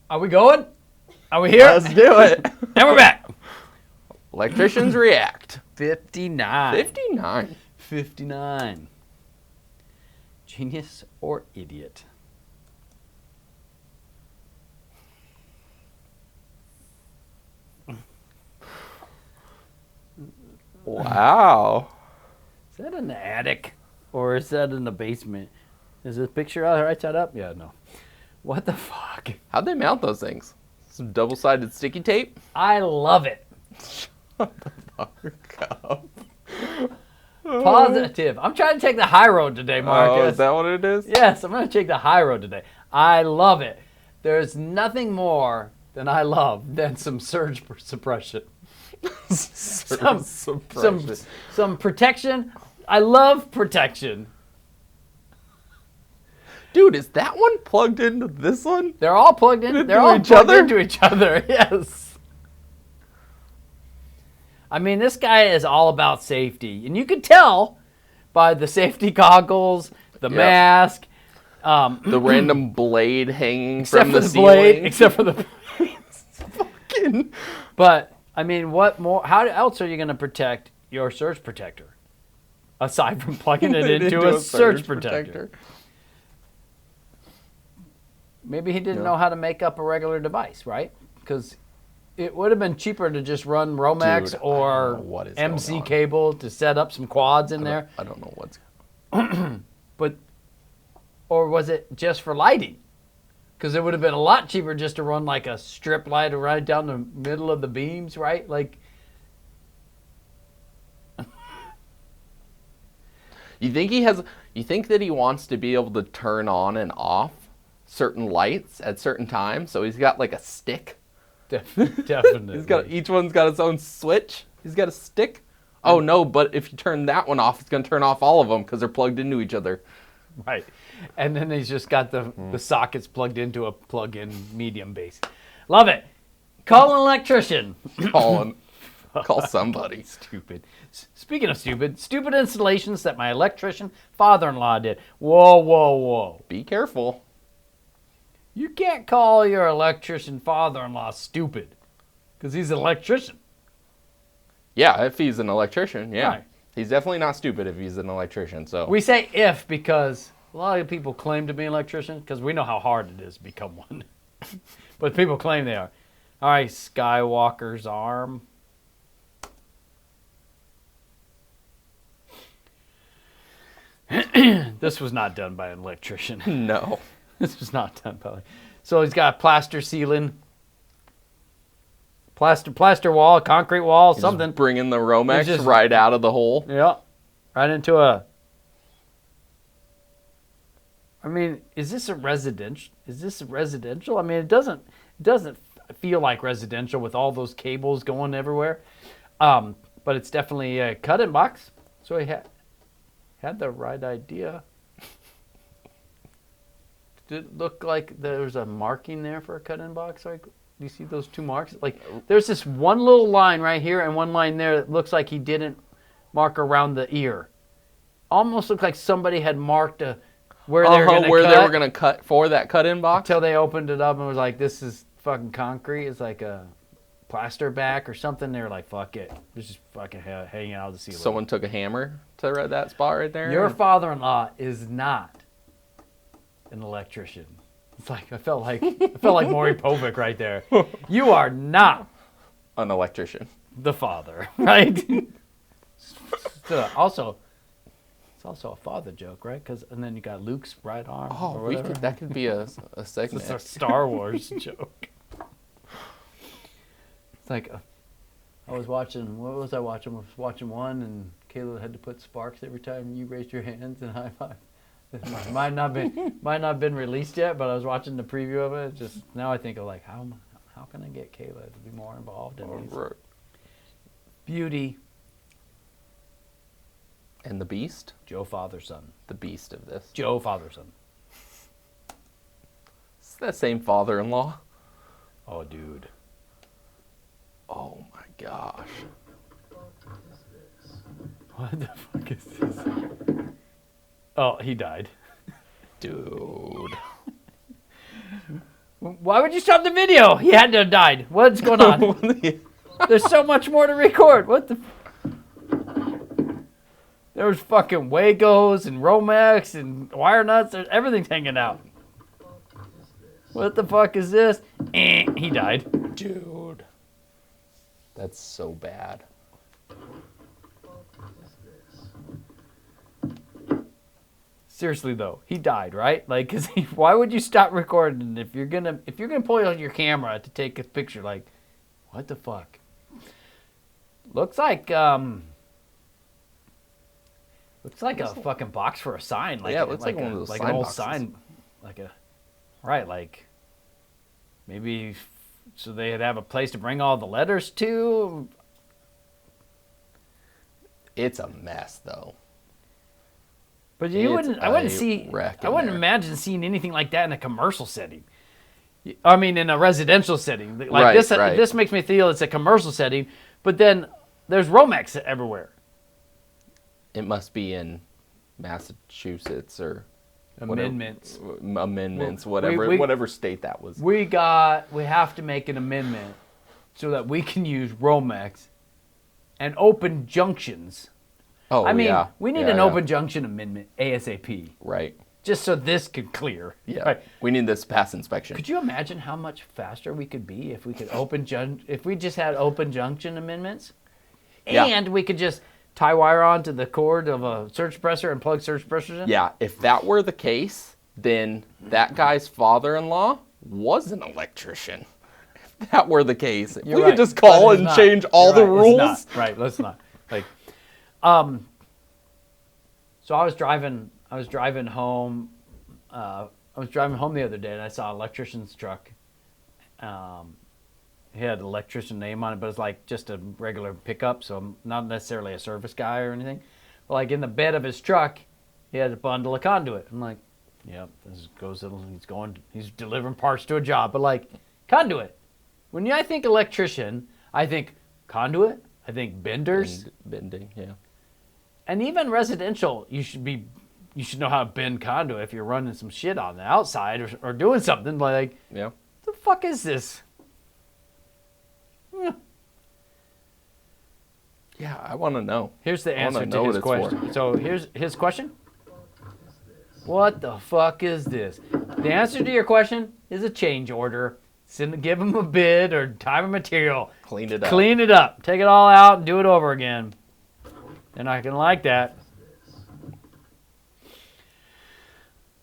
Are we going? Are we here? Let's do it. And we're back. Electricians react. 59. 59. 59. Genius or idiot? Wow. Is that in the attic? Or is that in the basement? Is this picture right side up? Yeah, no. What the fuck? How'd they mount those things? Some double-sided sticky tape? I love it. Shut the fuck up. Positive. I'm trying to take the high road today, Marcus. Oh, is that what it is? Yes, I'm going to take the high road today. I love it. There's nothing more than I love than some surge suppression. some protection. I love protection. Dude, is that one plugged into this one? They're all plugged in. They're all plugged into each other. Yes. I mean, this guy is all about safety, and you can tell by the safety goggles, the mask, the random blade hanging except from for the the ceiling. blade, except for the. Fucking. But I mean, what more? How else are you going to protect your surge protector aside from plugging it into a surge protector? Maybe he didn't know how to make up a regular device, right? Because it would have been cheaper to just run Romex or MC cable to set up some quads in there. I don't know what's. But, or was it just for lighting? Because it would have been a lot cheaper just to run like a strip light right down the middle of the beams, right? Like. You think that he wants to be able to turn on and off certain lights at certain times? So he's got like a stick. Definitely. Each one's got its own switch. He's got a stick. Oh no, but if you turn that one off, it's going to turn off all of them because they're plugged into each other. Right. And then he's just got the sockets plugged into a plug-in medium base. Love it. Call an electrician. Call somebody. Stupid. Speaking of stupid installations that my electrician father-in-law did. Whoa, whoa, whoa. Be careful. You can't call your electrician father-in-law stupid because he's an electrician. Yeah, if he's an electrician, yeah. Right. He's definitely not stupid if he's an electrician. So we say if because a lot of people claim to be an electrician because we know how hard it is to become one. But people claim they are. All right, Skywalker's arm. This was not done by an electrician. No. This was not done by. So he's got plaster ceiling, plaster wall, concrete wall, something. Just bringing the Romex right out of the hole. Yeah, right into a. I mean, is this a residential? I mean, it doesn't feel like residential with all those cables going everywhere, but it's definitely a cut-in box. So he had the right idea. Did it look like there's a marking there for a cut-in box? Like, do you see those two marks? Like, there's this one little line right here and one line there that looks like he didn't mark around the ear. Almost looked like somebody had marked where they were going to cut for that cut-in box. Until they opened it up and was like, this is fucking concrete. It's like a plaster back or something. They were like, fuck it. It's just fucking hanging out of the ceiling. Someone took a hammer to that spot right there. Your father-in-law is not an electrician. It's like I felt like Maury Povich right there. You are not an electrician. The father, right? Also, it's also a father joke, right? And then you got Luke's right arm. Oh, that could be a segment. It's a Star Wars joke. It's like I was watching. What was I watching? I was watching one, and Kayla had to put sparks every time you raised your hands and high five. Might not have been released yet, but I was watching the preview of it. Just now, I think of like how can I get Kayla to be more involved in these? Right. Beauty. And the Beast? Joe Fatherson. The Beast of this. Joe Fatherson. It's that same father-in-law. Oh, dude. Oh my gosh. What the fuck is this? Oh, he died. Dude. Why would you stop the video? He had to have died. What's going on? There's so much more to record. What the? There was fucking Wagos and Romex and wire nuts. Everything's hanging out. What the fuck is this? He died. Dude. That's so bad. Seriously though, he died, right? Like, cause why would you stop recording if you're gonna pull out your camera to take a picture? Like, what the fuck? Looks like a fucking box for a sign. Like, yeah, it looks like one of those like sign an old boxes. sign, like a right, like maybe so they'd have a place to bring all the letters to. It's a mess though. But I wouldn't there. imagine seeing anything like that in a commercial setting. I mean, in a residential setting. Like Right, this, right. this makes me feel it's a commercial setting. But then there's Romex everywhere. It must be in Massachusetts or Amendments. whatever state that was. We have to make an amendment so that we can use Romex and open junctions. Oh, I mean, yeah. we need an open junction amendment ASAP. Right. Just so this could clear. Yeah. Right. We need this pass inspection. Could you imagine how much faster we could be if we could if we just had open junction amendments? Yeah. And we could just tie wire onto the cord of a surge suppressor and plug surge suppressors in? Yeah, if that were the case, then that guy's father-in-law was an electrician. If that were the case, if we right, could just call but it's and not. change all You're the right, it's rules. not. Right, let's not. Like, so I was driving home. I was driving home the other day, and I saw an electrician's truck. He had an electrician name on it, but it's like just a regular pickup, so not necessarily a service guy or anything. But like in the bed of his truck, he had a bundle of conduit. I'm like, yep, he's delivering parts to a job, but like conduit. When I think electrician, I think conduit. I think benders. Bending, yeah. And even residential, you should know how to bend conduit if you're running some shit on the outside or doing something like, Yeah. what the fuck is this? Yeah, I want to know. Here's the I wanna answer know to what his it's for. question. So here's his question. What the fuck is this? The answer to your question is a change order. Give him a bid or time and material. Clean it up. Clean it up. Take it all out and do it over again. They're not going to like that.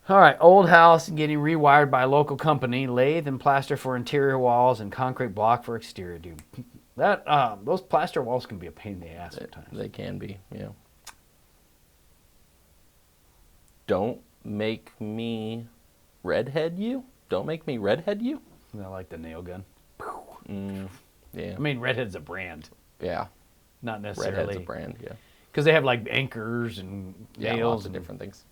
All right, old house getting rewired by a local company. Lathe and plaster for interior walls and concrete block for exterior. Dude, that those plaster walls can be a pain in the ass sometimes. They can be, yeah. Don't make me redhead you. Don't make me redhead you. I like the nail gun. Yeah. I mean, Redhead's a brand, Yeah. not necessarily. Redhead's a brand, yeah. Because they have like anchors and Yeah, nails lots of and different things.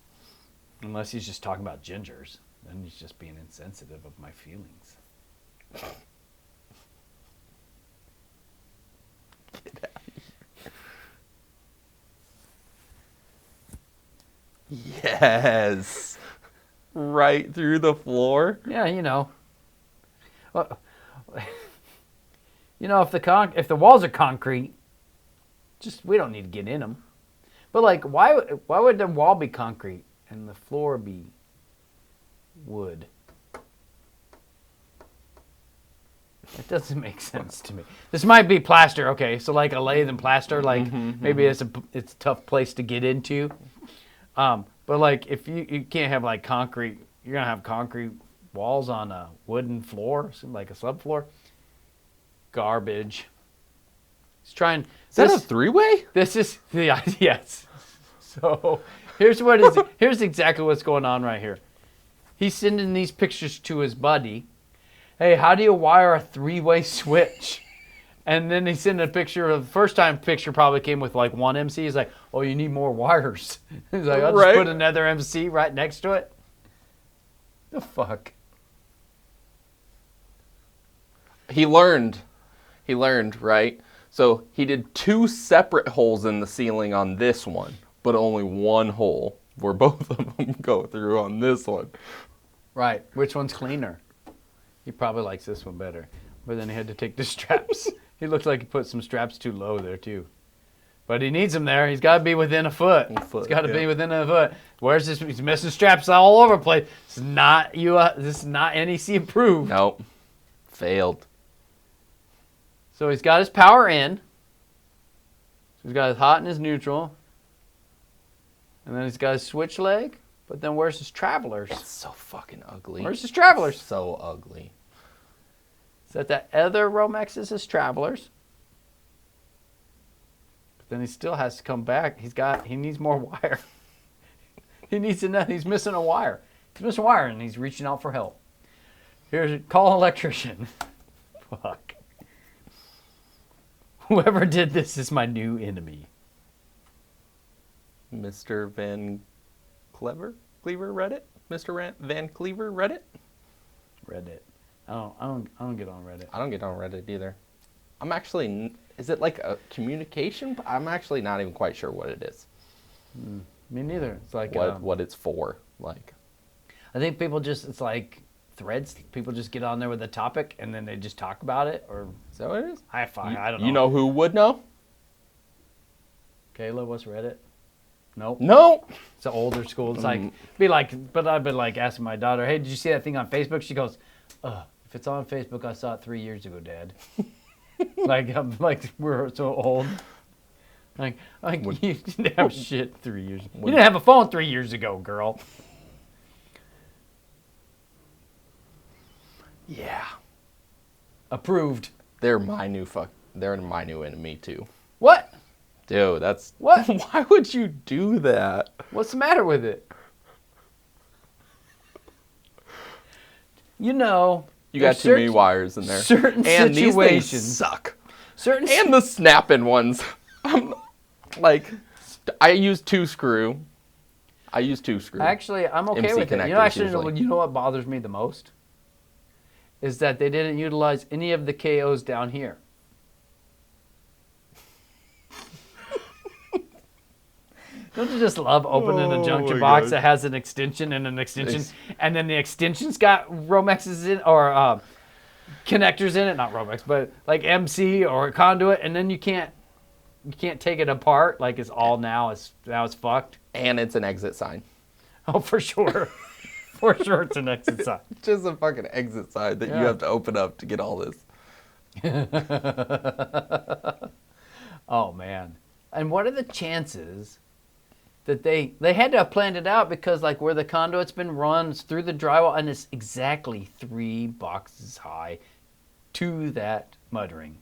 Unless he's just talking about gingers, then he's just being insensitive of my feelings. Get out of here. Yes. Right through the floor. Yeah, you know. Well, you know, if the walls are concrete, we don't need to get in them. But like, why would the wall be concrete and the floor be wood? It doesn't make sense to me. This might be plaster, okay? So like a lathe and plaster, like maybe it's a tough place to get into. But like if you can't have like concrete, you're gonna have concrete walls on a wooden floor, like a subfloor. Garbage. He's trying. Is that a three-way? This is yes. So here's exactly what's going on right here. He's sending these pictures to his buddy. Hey, how do you wire a three-way switch? And then he sent a picture of the first time picture probably came with like one MC. He's like, oh, you need more wires. He's like, I'll just put another MC right next to it. The fuck? He learned, right? So he did 2 separate holes in the ceiling on this one, but only one hole where both of them go through on this one. Right. Which one's cleaner? He probably likes this one better. But then he had to take the straps. He looks like he put some straps too low there, too. But he needs them there. He's got to be within a foot. He's got to be within a foot. Where's this? He's missing straps all over the place. This is not NEC approved. Nope. Failed. So he's got his power in. So he's got his hot and his neutral. And then he's got his switch leg. But then where's his travelers? It's so fucking ugly. Where's his travelers? So ugly. Is that other Romex is his travelers? But then he still has to come back. He needs more wire. He's missing a wire. He's missing a wire and he's reaching out for help. Call an electrician. Fuck. Whoever did this is my new enemy. Mr. Van Cleaver Reddit? Mr. Van Cleaver Reddit? Reddit. I don't get on Reddit. I don't get on Reddit either. I'm actually, is it like a communication? I'm actually not even quite sure what it is. Me neither. It's like what it's for. Like, I think it's like threads. People just get on there with a topic and then they just talk about it. Or is that what it is? I don't know. You know who would know? Kayla, what's Reddit? Nope. No. It's an older school. It's but I've been like asking my daughter, hey, did you see that thing on Facebook? She goes, if it's on Facebook, I saw it 3 years ago, Dad. I'm like, we're so old. Like you didn't have shit 3 years. You didn't have a phone 3 years ago, girl. Yeah. Approved. They're my new enemy too. What? Dude, that's what? Why would you do that? What's the matter with it? You know, you got too many wires in there. Certain and situations these things suck. And the snapping ones. I use two screw. Actually, I'm okay with it. You know what bothers me the most? Is that they didn't utilize any of the KOs down here. Don't you just love opening a junction box that has an extension and an extension, and then the extension's got Romexes in or connectors in it, not Romex, but like MC or a conduit, and then you can't take it apart. Like it's all now it's fucked. And it's an exit sign. Oh, for sure, for sure, it's an exit sign. Just a fucking exit sign that you have to open up to get all this. Oh man, and what are the chances? That they had to have planned it out because like where the conduit's been run it's through the drywall and it's exactly 3 boxes high to that mud ring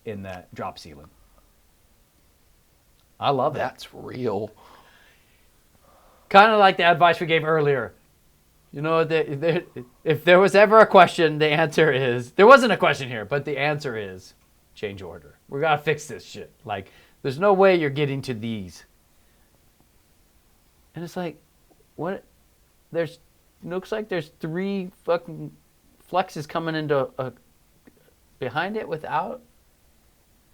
in that drop ceiling. I love it. That's real. Kind of like the advice we gave earlier. You know, if there was ever a question, the answer is there wasn't a question here, but the answer is change order. We gotta fix this shit. Like there's no way you're getting to these. And it's like, what? Looks like there's 3 fucking flexes coming into behind it without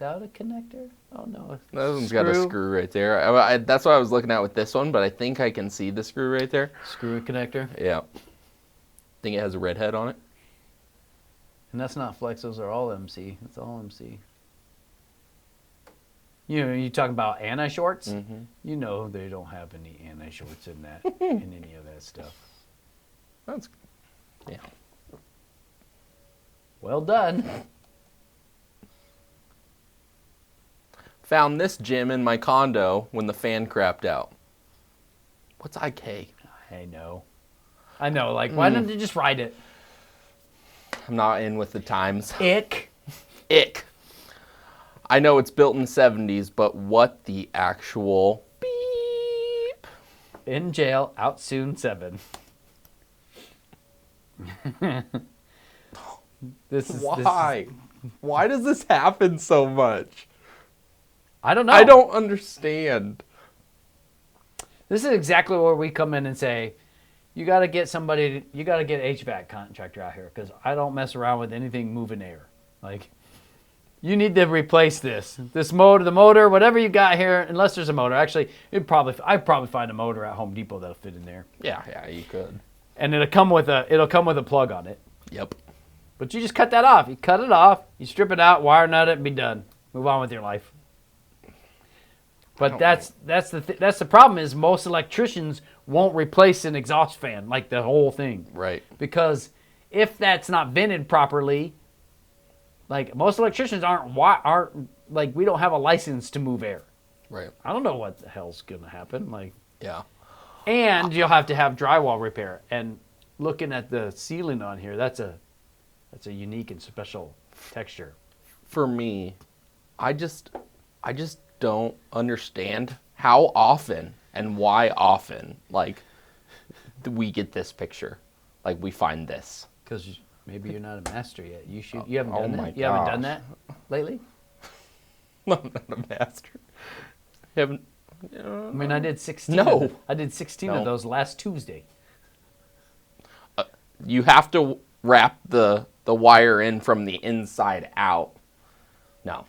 a connector. Oh no, that one's got a screw right there. That's what I was looking at with this one, but I think I can see the screw right there. Screw connector. Yeah. Think it has a red head on it. And that's not flex. Those are all MC. It's all MC. You know, you talk about anti-shorts. Mm-hmm. You know they don't have any anti-shorts in that, in any of that stuff. That's, yeah. Well done. Found this gem in my condo when the fan crapped out. What's IK? I know. Like, why didn't you just write it? I'm not in with the times. Ick. I know it's built in the 70s, but what the actual beep? In jail, out soon 7. Why? Why does this happen so much? I don't know. I don't understand. This is exactly where we come in and say, you got to get an HVAC contractor out here because I don't mess around with anything moving air. Like, you need to replace this motor, the motor, whatever you got here, unless there's a motor. Actually, I'd probably find a motor at Home Depot that'll fit in there. Yeah, you could. And it'll come with a plug on it. Yep. But you just cut that off. You cut it off, you strip it out, wire nut it, and be done. Move on with your life. But that's the problem is most electricians won't replace an exhaust fan, like the whole thing. Right. Because if that's not vented properly, like most electricians aren't like we don't have a license to move air. Right. I don't know what the hell's gonna happen. Like Yeah. and you'll have to have drywall repair. And looking at the ceiling on here, that's a unique and special texture. For me, I just don't understand how often and why often like we get this picture, like we find this. Because maybe you're not a master yet. You haven't done that. My You haven't done gosh. that lately. I'm not a master. Haven't. I mean, I did 16. No. I did 16 No. of those last Tuesday. You have to wrap the wire in from the inside out. No,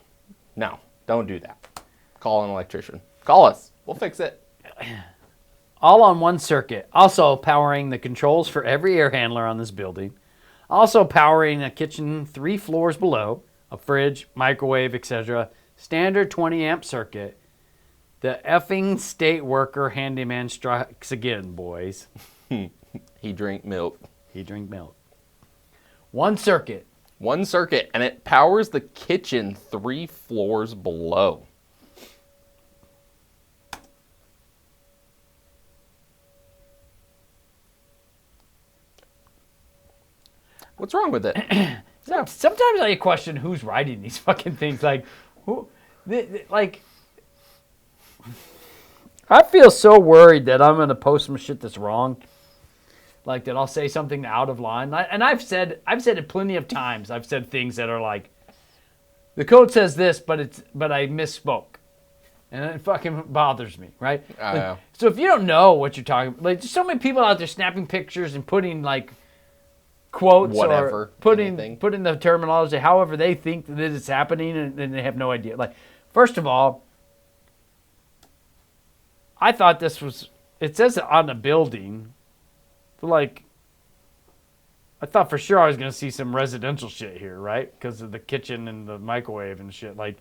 don't do that. Call an electrician. Call us. We'll fix it. All on one circuit. Also powering the controls for every air handler on this building. Also powering a kitchen 3 floors below, a fridge, microwave, etc. Standard 20 amp circuit. The effing state worker handyman strikes again, boys. He drank milk. He drank milk. One circuit. One circuit, and it powers the kitchen 3 floors below. What's wrong with it? Sometimes I question who's writing these fucking things. Like, like, I feel so worried that I'm gonna post some shit that's wrong. Like that, I'll say something out of line. And I've said it plenty of times. I've said things that are like, the code says this, but I misspoke, and it fucking bothers me, right? Yeah. So if you don't know what you're talking about, like, there's so many people out there snapping pictures and putting like quotes Whatever, or putting anything. the terminology however they think that it's happening, and they have no idea. Like, first of all, I thought this was, it says it on the building, but like, I thought for sure I was going to see some residential shit here, right? Because of the kitchen and the microwave and shit. Like,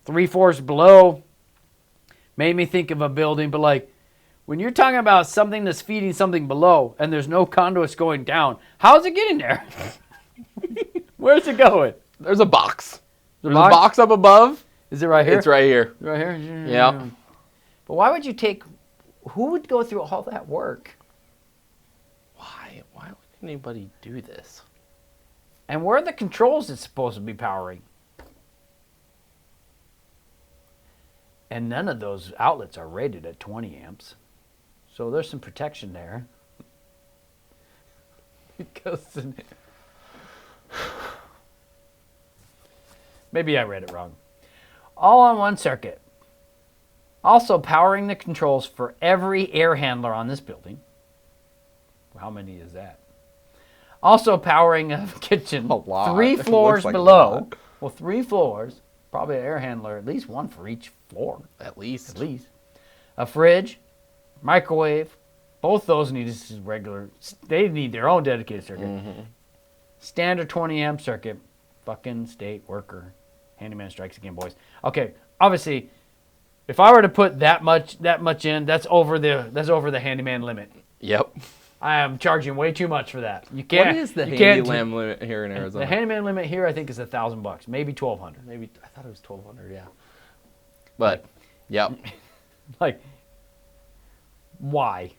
3 floors below made me think of a building, but like, when you're talking about something that's feeding something below and there's no conduits going down, how's it getting there? Where's it going? There's a box. There's box? a box up above. Is it right here? It's right here. Right here? Yeah. But why would you who would go through all that work? Why would anybody do this? And where are the controls it's supposed to be powering? And none of those outlets are rated at 20 amps. So there's some protection there. Maybe I read it wrong. All on one circuit. Also powering the controls for every air handler on this building. How many is that? Also powering a kitchen A lot. 3 It floors looks like a below. lot. Well, 3 floors. Probably an air handler, at least one for each floor. At least. At least. A fridge, microwave. Both those need this is regular. They need their own dedicated circuit. Mm-hmm. Standard 20 amp circuit. Fucking state worker. Handyman strikes again, boys. Okay, obviously, if I were to put that much in, that's over the handyman limit. Yep. I am charging way too much for that. You can't. What is the you can't handy limit here in Arizona? The handyman limit here, I think, is $1,000, maybe $1,200. Maybe I thought it was 1,200. Yeah. But, yep. Like, why?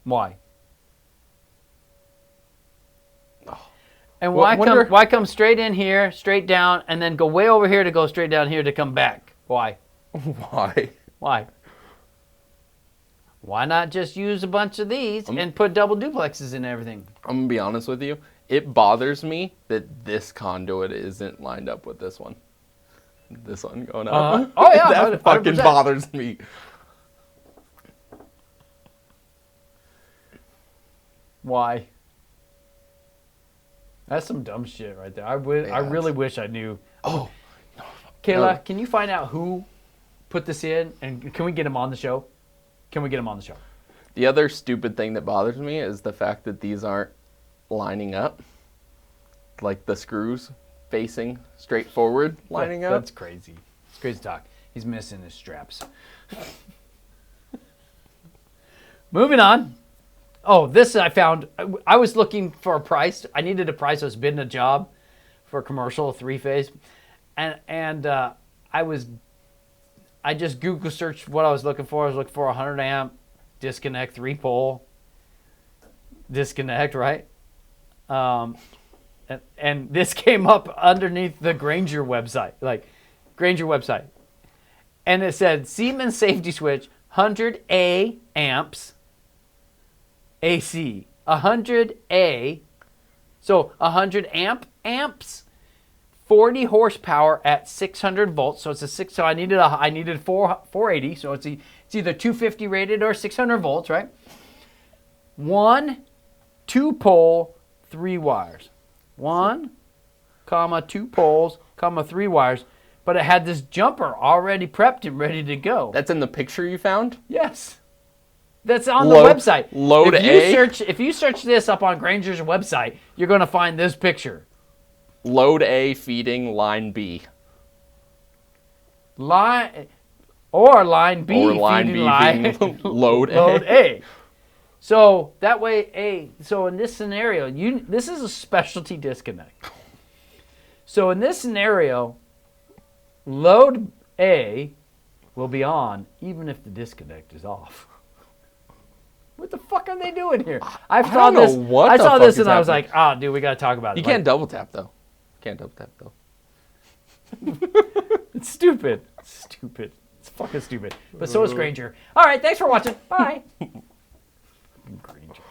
Why? Oh. And Well, why come straight in here, straight down, and then go way over here to go straight down here to come back? Why? Why? Why? Why not just use a bunch of these and put double duplexes in everything? I'm gonna be honest with you. It bothers me that this conduit isn't lined up with this one. This one going up. Oh yeah, that fucking 100%. bothers me. Why? That's some dumb shit right there. I really wish I knew. Oh, Kayla, no. can you find out who put this in, and can we get him on the show? Can we get him on the show? The other stupid thing that bothers me is the fact that these aren't lining up, like the screws facing straight forward, lining up. That's crazy. It's crazy talk. He's missing his straps. Moving on. Oh, this I found. I was looking for a price. I needed a price. I was bidding a job for a commercial, 3-phase, and I just Google searched what I was looking for. I was looking for a 100 amp disconnect, 3-pole disconnect, right? And this came up underneath the Granger website, and it said Siemens safety switch, 100A amps, AC, 100A, so 100 amps, 40 horsepower at 600 volts. So it's a six. So I needed 480. So it's either 250 rated or 600 volts, right? 1, 2 pole, 3 wires. 1, 2 poles, 3 wires. But it had this jumper already prepped and ready to go. That's in the picture you found? Yes. That's on the website. Load if you search this up on Granger's website, you're going to find this picture. Load A feeding line B. Line B feeding load A. So that way, so in this scenario, this is a specialty disconnect. So in this scenario, load A will be on even if the disconnect is off. What the fuck are they doing here? I saw this and I was like, dude, we got to talk about it. You can't double tap though. It's stupid. It's fucking stupid. But so is Granger. All right, thanks for watching. Bye. Granger.